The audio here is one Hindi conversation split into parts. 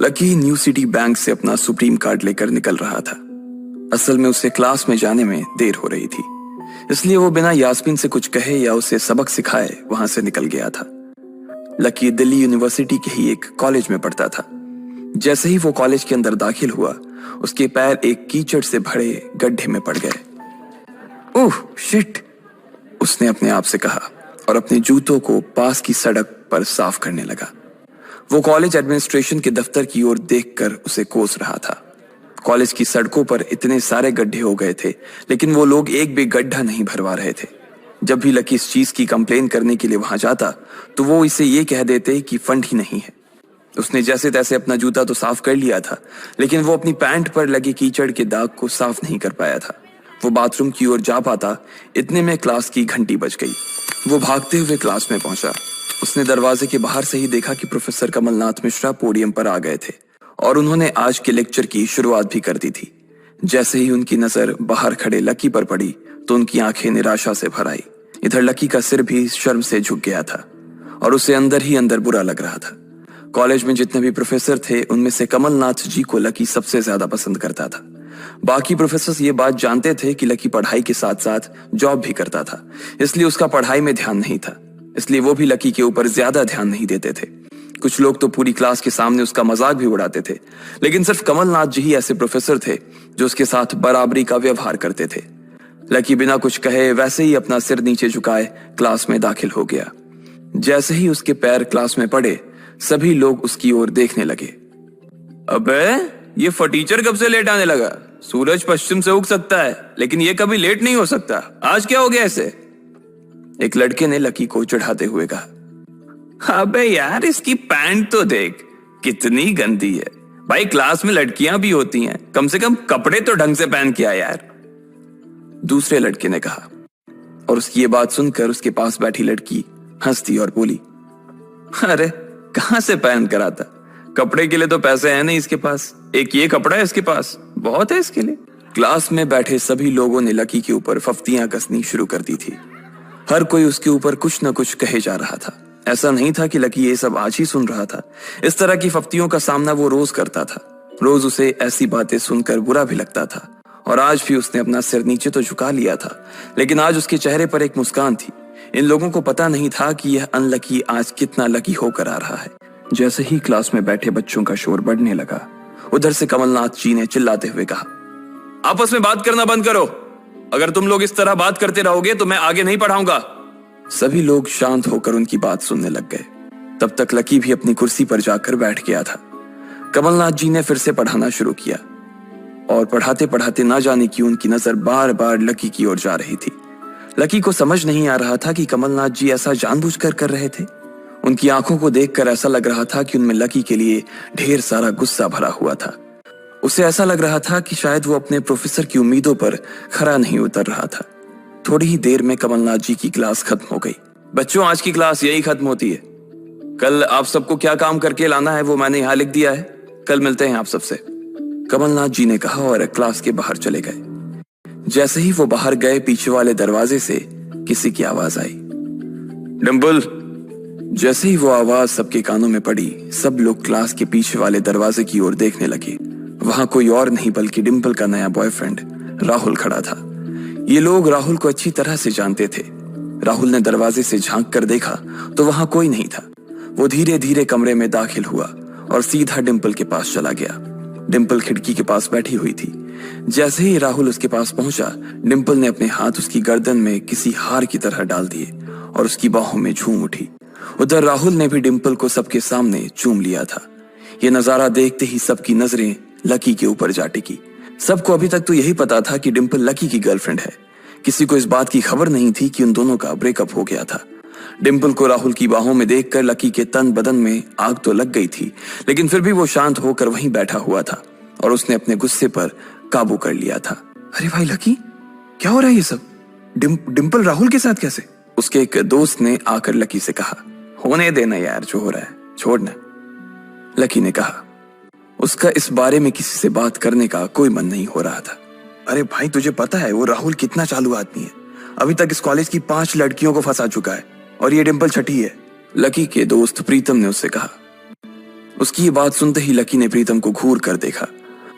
लकी न्यू सिटी बैंक से अपना सुप्रीम कार्ड लेकर निकल रहा था। असल में उसे क्लास में जाने में देर हो रही थी, इसलिए वो बिना यास्मीन से कुछ कहे या उसे सबक सिखाए वहां से निकल गया था। लकी दिल्ली यूनिवर्सिटी के ही एक कॉलेज में पढ़ता था। जैसे ही वो कॉलेज के अंदर दाखिल हुआ, उसके पैर एक कीचड़ से भरे गड्ढे में पड़ गए। ओह शिट, उसने अपने आप से कहा और अपने जूतों को पास की सड़क पर साफ करने लगा। वो कॉलेज एडमिनिस्ट्रेशन के दफ्तर की ओर देखकर उसे कोस रहा था। कॉलेज की सड़कों पर इतने सारे गड्ढे हो गए थे, लेकिन वो लोग एक भी गड्ढा नहीं भरवा रहे थे। जब भी लकी इस चीज की कंप्लेन करने के लिए वहां जाता, तो वो इसे ये कह देते कि फंड ही नहीं है। उसने जैसे तैसे अपना जूता तो साफ कर लिया था, लेकिन वो अपनी पैंट पर लगे कीचड़ के दाग को साफ नहीं कर पाया था। वो बाथरूम की ओर जा पाता, इतने में क्लास की घंटी बज गई। वो भागते हुए क्लास में पहुंचा। उसने दरवाजे के बाहर से ही देखा कि प्रोफेसर कमलनाथ मिश्रा पोडियम पर आ गए थे और उन्होंने आज के लेक्चर की शुरुआत भी कर दी थी। जैसे ही उनकी नजर बाहर खड़े लकी पर पड़ी, तो उनकी आंखें निराशा से भर आई। इधर लकी का सिर भी शर्म से झुक गया था और उसे अंदर ही अंदर बुरा लग रहा था। कॉलेज में जितने भी प्रोफेसर थे, उनमें से कमलनाथ जी को लकी सबसे ज्यादा पसंद करता था। बाकी प्रोफेसर ये बात जानते थे कि लकी पढ़ाई के साथ साथ जॉब भी करता था, इसलिए उसका पढ़ाई में ध्यान नहीं था। इसलिए वो भी लकी के ऊपर ज्यादा ध्यान नहीं देते थे। कुछ लोग तो पूरी क्लास के सामने उसका मजाक भी उड़ाते थे, लेकिन सिर्फ कमलनाथ जी ही ऐसे प्रोफेसर थे जो उसके साथ बराबरी का व्यवहार करते थे। लकी बिना कुछ कहे वैसे ही अपना सिर नीचे झुकाए क्लास में दाखिल हो गया। जैसे ही उसके पैर क्लास में पड़े, सभी लोग उसकी ओर देखने लगे। अबे ये फटीचर कब से लेट आने लगा? सूरज पश्चिम से उग सकता है, लेकिन ये कभी लेट नहीं हो सकता। आज क्या हो गया इसे? एक लड़के ने लकी को चिढ़ाते हुए कहा। अबे यार, इसकी पैंट तो देख, कितनी गंदी है। भाई क्लास में लड़कियां भी होती हैं, कम से कम कपड़े तो ढंग से पहन के आ यार। दूसरे लड़के ने कहा और उसकी ये बात सुनकर उसके पास बैठी लड़की हंसती और बोली, अरे कहां से पहन कर आता? कपड़े के लिए तो पैसे हैं नहीं इसके पास। एक ये कपड़ा है इसके पास, बहुत है इसके लिए। क्लास में बैठे सभी लोगों ने लकी के ऊपर फफ्तियां कसनी शुरू कर दी थी। हर कोई उसके ऊपर कुछ न कुछ कहे जा रहा था। ऐसा नहीं था कि लकी ये सब आज ही सुन रहा था। इस तरह की फफ्तियों का सामना वो रोज करता था। रोज उसे ऐसी बातें सुनकर बुरा भी लगता था और आज भी उसने अपना सिर नीचे तो झुका लिया था, लेकिन आज उसके चेहरे पर एक मुस्कान थी। इन लोगों को पता नहीं था कि यह अनलकी आज कितना लकी होकर आ रहा है। जैसे ही क्लास में बैठे बच्चों का शोर बढ़ने लगा, उधर से कमलनाथ जी ने चिल्लाते हुए कहा, आपस में बात करना बंद करो। अगर तुम लोग इस तरह बात करते रहोगे तो मैं आगे नहीं पढ़ाऊंगा। सभी लोग शांत होकर उनकी बात सुनने लग गए। तब तक लकी भी अपनी कुर्सी पर जाकर बैठ गया था। कमलनाथ जी ने फिर से पढ़ाना शुरू किया और पढ़ाते पढ़ाते ना जाने क्यों उनकी नजर बार बार लकी की ओर जा रही थी। लकी को समझ नहीं आ रहा था कि कमलनाथ जी ऐसा जानबूझकर कर रहे थे। उनकी आंखों को देखकर ऐसा लग रहा था कि उनमें लकी के लिए ढेर सारा गुस्सा भरा हुआ था। उसे ऐसा लग रहा था कि शायद वो अपने प्रोफेसर की उम्मीदों पर खरा नहीं उतर रहा था। थोड़ी ही देर में कमलनाथ जी की क्लास खत्म हो गई। बच्चों, आज की क्लास यही खत्म होती है। कल आप सबको क्या काम करके लाना है वो मैंने यहाँ लिख दिया है। कल मिलते हैं आप सबसे, कमलनाथ जी ने कहा और क्लास के बाहर चले गए। जैसे ही वो बाहर गए, पीछे वाले दरवाजे से किसी की आवाज आई, डिंपल। जैसे ही वो आवाज सबके कानों में पड़ी, सब लोग क्लास के पीछे वाले दरवाजे की ओर देखने लगे। वहां कोई और नहीं बल्कि डिंपल का नया बॉयफ्रेंड राहुल खड़ा था। ये लोग राहुल को अच्छी तरह से जानते थे। राहुल ने दरवाजे से झांक कर देखा तो वहां कोई नहीं था। वो धीरे धीरे कमरे में दाखिल हुआ और सीधा डिंपल के पास चला गया। डिंपल खिड़की के पास बैठी हुई थी। जैसे ही राहुल उसके पास पहुंचा, डिंपल ने अपने हाथ उसकी गर्दन में किसी हार की तरह डाल दिए और उसकी बाहों में झूम उठी। उधर राहुल ने भी डिंपल को सबके सामने चूम लिया था। ये नजारा देखते ही सबकी नजरें लकी के ऊपर जा टिकी। सबको अभी तक तो यही पता था कि डिंपल लकी की गर्लफ्रेंड है। किसी को इस बात की खबर नहीं थी कि उन दोनों का ब्रेकअप हो गया था। डिंपल को राहुल की बाहों में देखकर लकी के तन बदन में आग तो लग गई थी, लेकिन फिर भी वो शांत होकर वहीं बैठा हुआ था और उसने अपने गुस्से पर काबू कर लिया था। अरे भाई लकी, क्या हो रहा है ये सब? डिंपल राहुल के साथ कैसे? उसके एक दोस्त ने आकर लकी से कहा। होने देना यार, जो हो रहा है छोड़ना, लकी ने कहा। उसका इस बारे में किसी से बात करने का कोई मन नहीं हो रहा था। अरे भाई, तुझे पता है वो राहुल कितना चालू आदमी है? अभी तक इस कॉलेज की 5 लड़कियों को फंसा चुका है और ये डिंपल छठी है, लकी के दोस्त प्रीतम ने उससे कहा। उसकी ये बात सुनते ही लकी ने प्रीतम को घूर कर देखा।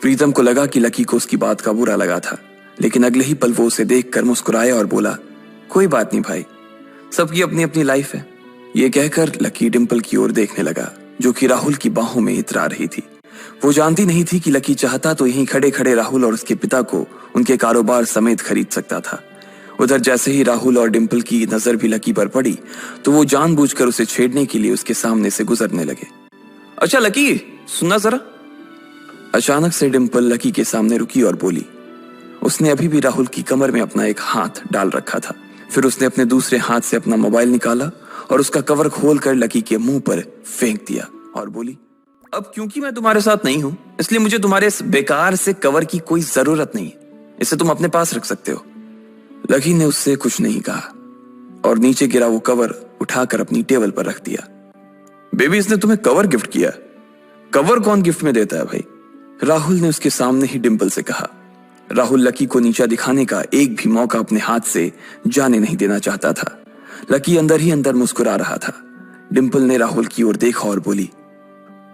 प्रीतम को लगा कि लकी को उसकी बात का बुरा लगा था, लेकिन अगले ही पल वो उसे देखकर मुस्कुराया और बोला, कोई बात नहीं भाई, सबकी अपनी अपनी लाइफ है। ये कहकर लकी डिंपल की ओर देखने लगा, जो कि राहुल की बाहों में इतरा रही थी। वो जानती नहीं थी कि लकी चाहता तो यहीं खड़े खड़े राहुल और उसके पिता को उनके कारोबार समेत खरीद सकता था। उधर जैसे ही राहुल और डिंपल की नजर भी लकी पर पड़ी तो वो जानबूझकर उसे छेड़ने के लिए उसके सामने से गुजरने लगे। अच्छा लकी, सुनना जरा। अचानक से डिंपल लकी के सामने रुकी और बोली। उसने अभी भी राहुल की कमर में अपना एक हाथ डाल रखा था। फिर उसने अपने दूसरे हाथ से अपना मोबाइल निकाला और उसका कवर खोलकर लकी के मुंह पर फेंक दिया और बोली, अब क्योंकि मैं तुम्हारे साथ नहीं हूं, इसलिए मुझे तुम्हारे इस बेकार से कवर की कोई जरूरत नहीं है। इसे तुम अपने पास रख सकते हो। लकी ने उससे कुछ नहीं कहा और नीचे गिरा वो कवर उठाकर अपनी टेबल पर रख दिया। बेबी, इसने तुम्हें कवर गिफ्ट किया? कवर कौन गिफ्ट में देता है भाई? राहुल ने उसके सामने ही डिंपल से कहा। राहुल लकी को नीचा दिखाने का एक भी मौका अपने हाथ से जाने नहीं देना चाहता था। लकी अंदर ही अंदर मुस्कुरा रहा था। डिंपल ने राहुल की ओर देखा और बोली,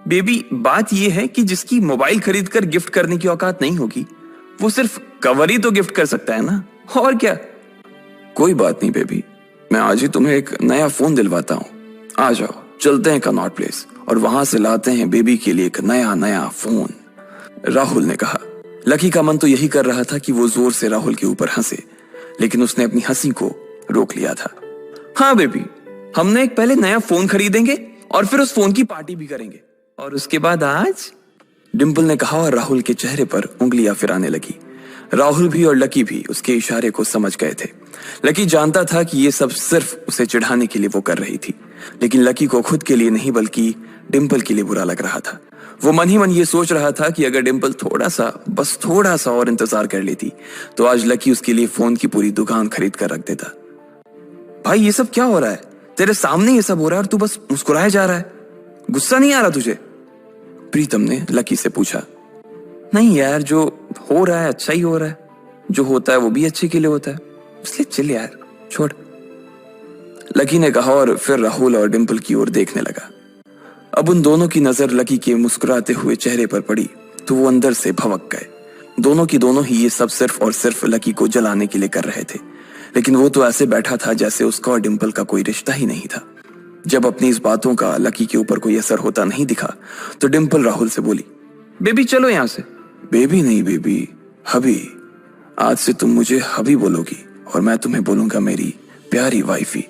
बेबी, बात यह है कि जिसकी मोबाइल खरीद कर गिफ्ट करने की औकात नहीं होगी, वो सिर्फ कवर ही तो गिफ्ट कर सकता है ना, और क्या। कोई बात नहीं बेबी, मैं आज ही तुम्हें एक नया फोन दिलवाता हूँ। आ जाओ, चलते हैं कनॉट प्लेस और वहां से लाते हैं बेबी के लिए एक नया फोन, राहुल ने कहा। लकी का मन तो यही कर रहा था कि वो जोर से राहुल के ऊपर हंसे, लेकिन उसने अपनी हंसी को रोक लिया था। हाँ बेबी, हमने एक पहले नया फोन खरीदेंगे और फिर उस फोन की पार्टी भी करेंगे, और उसके बाद आज, डिंपल ने कहा और राहुल के चेहरे पर उंगलियां फिराने लगी। राहुल भी और लकी भी उसके इशारे को समझ गए थे। लकी जानता था कि ये सब सिर्फ उसे चिढ़ाने के लिए वो कर रही थी, लेकिन लकी को खुद के लिए नहीं बल्कि डिंपल के लिए बुरा लग रहा था। वो मन ही मन ये सोच रहा था कि अगर डिंपल बस थोड़ा सा और इंतजार कर लेती तो आज लकी उसके लिए फोन की पूरी दुकान खरीद कर रख देता। भाई, ये सब क्या हो रहा है? तेरे सामने ये सब हो रहा है और तू बस मुस्कुराए जा रहा है। गुस्सा नहीं आ रहा तुझे? प्रीतम ने लकी से पूछा। नहीं यार, जो हो रहा है अच्छा ही हो रहा है। जो होता है वो भी अच्छे के लिए होता है, इसलिए चिल यार, छोड़, लकी ने कहा और फिर राहुल और डिंपल की ओर देखने लगा। अब उन दोनों की नजर लकी के मुस्कुराते हुए चेहरे पर पड़ी तो वो अंदर से भवक गए। दोनों की दोनों ही ये सब सिर्फ और सिर्फ लकी को जलाने के लिए कर रहे थे, लेकिन वो तो ऐसे बैठा था जैसे उसका और डिंपल का कोई रिश्ता ही नहीं था। जब अपनी इस बातों का लकी के ऊपर कोई असर होता नहीं दिखा तो डिंपल राहुल से बोली, बेबी चलो यहां से। बेबी नहीं बेबी, हबी। आज से तुम मुझे हबी बोलोगी और मैं तुम्हें बोलूंगा मेरी प्यारी वाइफी,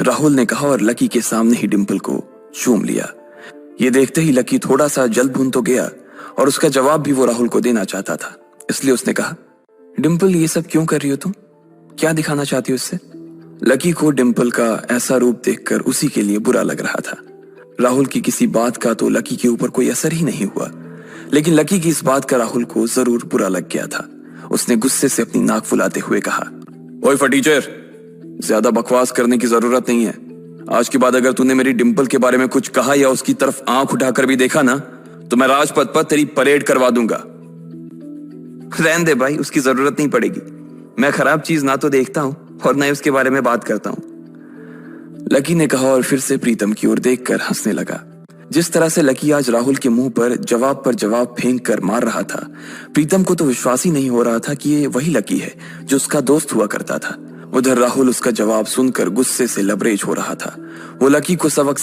राहुल ने कहा और लकी के सामने ही डिंपल को चूम लिया। ये देखते ही लकी थोड़ा सा जल भून तो गया और उसका जवाब भी वो राहुल को देना चाहता था, इसलिए उसने कहा, डिंपल ये सब क्यों कर रही हो तुम? क्या दिखाना चाहती हो इससे? लकी को डिंपल का ऐसा रूप देखकर उसी के लिए बुरा लग रहा था। राहुल की किसी बात का तो लकी के ऊपर कोई असर ही नहीं हुआ, लेकिन लकी की इस बात का राहुल को जरूर बुरा लग गया था। उसने गुस्से से अपनी नाक फुलाते हुए कहा, ओए फटीचर, ज्यादा बकवास करने की जरूरत नहीं है। आज के बाद अगर तूने मेरी डिंपल के बारे में कुछ कहा या उसकी तरफ आंख उठाकर भी देखा ना तो मैं राजपथ पर तेरी परेड करवा दूंगा। रहने दे भाई, उसकी जरूरत नहीं पड़ेगी। मैं खराब चीज ना तो देखता हूं और न ही उसके बारे में बात करता हूं, लकी ने कहा और फिर से प्रीतम की ओर देखकर हंसने लगा। जिस तरह से लकी आज राहुल के मुंह पर जवाब फेंक कर मार रहा था, प्रीतम को तो विश्वास ही नहीं हो रहा था कि ये वही लकी है जो उसका दोस्त हुआ करता था। उधर राहुल उसका जवाब सुनकर गुस्से से लबरेज हो रहा था। वो लकी को सबक